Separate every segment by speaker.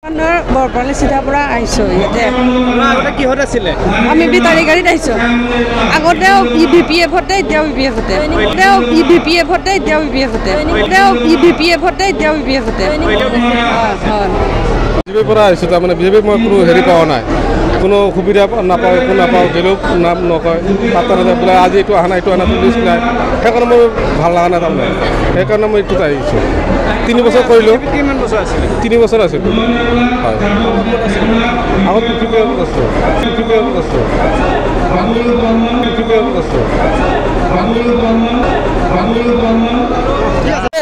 Speaker 1: বৰপালি চিধাৰ পৰা আহিছোঁ ইয়াতে।
Speaker 2: আগতে কিহত আছিলে?
Speaker 1: আমি বেটাৰী গাড়ীত আহিছোঁ। আগতেও EVPFতে এতিয়াও EVPFতে। এতিয়াও EVPFতে এতিয়াও EVPFতে। এতিয়াও EVPFতে এতিয়াও EVPFতে। হয়।
Speaker 3: বিজেপিৰ পৰা আহিছোঁ, তাৰমানে বিজেপিক মই কোনো হেৰি পোৱা নাই, কোনো সুবিধা নাপাওঁ, একো নাপাওঁ, গেলেও নাম নকয়, পাত্তা নাযায় বোলে আজি এইটো অহা নাই, এইটো অহা নাই, পুলিচ নাই, সেইকাৰণে মোৰ ভাল লগা নাই তাৰমানে, সেইকাৰণে মই এইটোত আহিছোঁ। 3 বছৰ কৰিলোঁ।
Speaker 2: কিমান বছৰ আছিলে?
Speaker 3: 3 বছৰ আছিলোঁ। হয়, আগত পিপিপিএফত আছোঁ।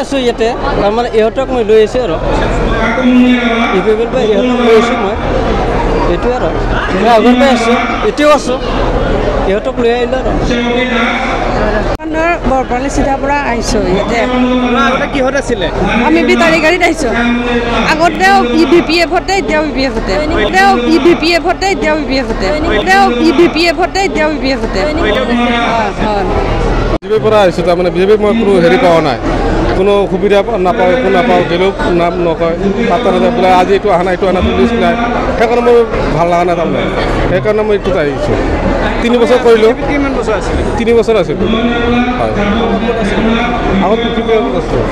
Speaker 4: আছোঁ ইয়াতে, তাৰমানে ইহঁতক মই লৈ আহিছোঁ আৰু ইহঁতক লৈ আহিছোঁ মই, এইটোৱে আৰু মই আগৰ পৰাই আছোঁ, এতিয়াও আছোঁ, ইহঁতক লৈ আহিলোঁ আৰু
Speaker 1: বৰপালি চিধাৰ পৰা আহিছোঁ ইয়াতে।
Speaker 2: আগতে কিহত আছিলে?
Speaker 1: আমি বেটাৰী গাড়ীত আহিছোঁ। আগতেও EVPFতে এতিয়াও EVPFতে। এতিয়াও EVPFতে এতিয়াও EVPFতে। এতিয়াও EVPFতে এতিয়াও EVPFতে। হয়।
Speaker 3: বিজেপিৰ পৰা আহিছোঁ, তাৰমানে বিজেপিক মই কোনো হেৰি পোৱা নাই, কোনো সুবিধা নাপাওঁ, একো নাপাওঁ, গেলেও নাম নকয়, পাত্তা নাযায় বোলে আজি এইটো অহা নাই, এইটো অহা নাই, পুলিচ নাই, সেইকাৰণে মোৰ ভাল লগা নাই তাৰমানে, সেইকাৰণে মই এইটোত আহিছোঁ। 3 বছৰ কৰিলোঁ।
Speaker 2: কিমান বছৰ আছিলে?
Speaker 3: 3 বছৰ আছিলোঁ। হয়, আগত পিপিপিএফত আছোঁ।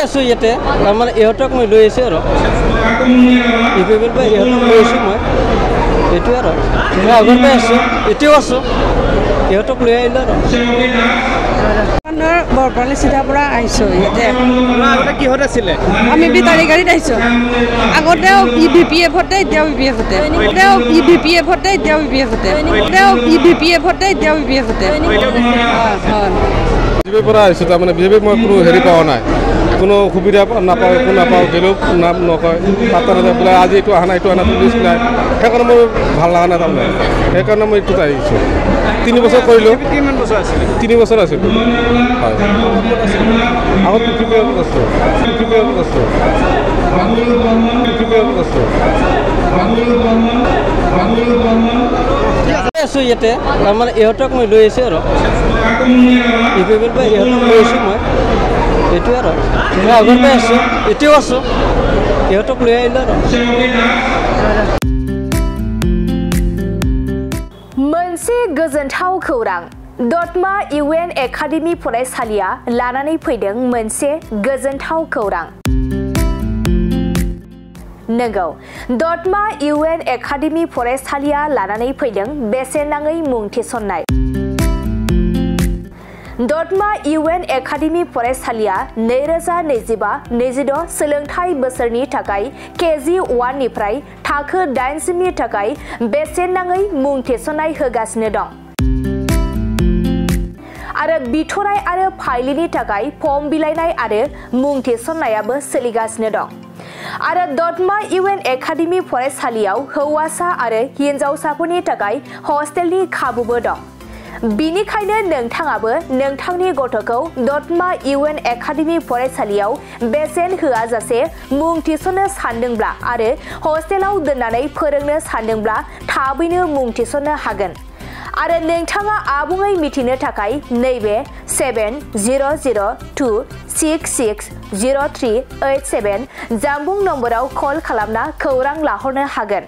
Speaker 4: আছোঁ ইয়াতে, তাৰমানে ইহঁতক মই লৈ আহিছোঁ আৰু ইহঁতক লৈ আহিছোঁ মই, এইটোৱে আৰু মই আগৰ পৰাই আছোঁ, এতিয়াও আছোঁ, ইহঁতক লৈ আহিলোঁ আৰু
Speaker 1: বৰপালি চিধাৰ পৰা আহিছোঁ ইয়াতে।
Speaker 2: আগতে কিহত আছিলে?
Speaker 1: আমি বেটাৰী গাড়ীত আহিছোঁ। আগতেও EVPFতে এতিয়াও EVPFতে। এতিয়াও EVPFতে এতিয়াও EVPFতে। এতিয়াও EVPFতে এতিয়াও EVPFতে। হয়।
Speaker 3: বিজেপিৰ পৰা আহিছোঁ, তাৰমানে বিজেপিক মই কোনো হেৰি পোৱা নাই, কোনো সুবিধা নাপাওঁ, একো নাপাওঁ, গেলেও নাম নকয়, পাত্তা নাযায় বোলে আজি এইটো অহা নাই, এইটো অহা নাই, পুলিচ নাই, সেইকাৰণে মোৰ ভাল লগা নাই তাৰমানে, সেইকাৰণে মই এইটোত আহিছোঁ। 3 বছৰ কৰিলোঁ।
Speaker 2: কিমান বছৰ আছিলে?
Speaker 3: 3 বছৰ আছিলোঁ। হয়, আগত পিপিপিএফত আছোঁ।
Speaker 4: আছোঁ ইয়াতে, তাৰমানে ইহঁতক মই লৈ আহিছোঁ আৰু ইহঁতক লৈ আহিছোঁ মই, এইটোৱে আৰু মই আগৰ পৰাই আছোঁ, এতিয়াও আছোঁ, ইহঁতক লৈ আহিলোঁ আৰু
Speaker 5: मोनसे गोजोनथाव खौरां दतमा UN एकाडेमी फरायसालिया लानानै फैदों मोनसे गोजोनथाव खौरां। नंगौ, दतमा UN एकाडेमी फरायसालिया लानानै फैदों बेसेन नाङै मुं थिसननाय। दतमा UN एकाडेमी फरायसालिया 2025-26 सोलोंथाइ बोसोरनि थाखाय KG1 निफ्राय थाखो 8 नि थाखाय बेसेन नाङै मुं थिसननाय होगासिनो दं। आरो बिथराय आरो फाइलिनि थाखाय फर्म बिलाइनाय आरो मुं थिसननायाबो सोलिगासिनो दं। आरो दतमा UN एकाडेमी फरायसालियाव हौवासा आरो हिनजावसाफोरनि थाखाय हस्टेलनि खाबुबो दं। बिनिखायनो नोंथाङाबो नोंथांनि गथ'खौ दतमा UN एकाडेमी फरायसालियाव बेसेन होआजासे मुं थिसननो सानदोंब्ला आरो हस्टेलाव दोननानै फोरोंनो सानदोंब्ला थाबैनो मुं थिसननो हागोन। आरो नोंथाङा आबुङै मिथिनो थाखाय नैबे 7002660387 जानबुं नम्बराव कल खालामना खौरां लाहरनो हागोन।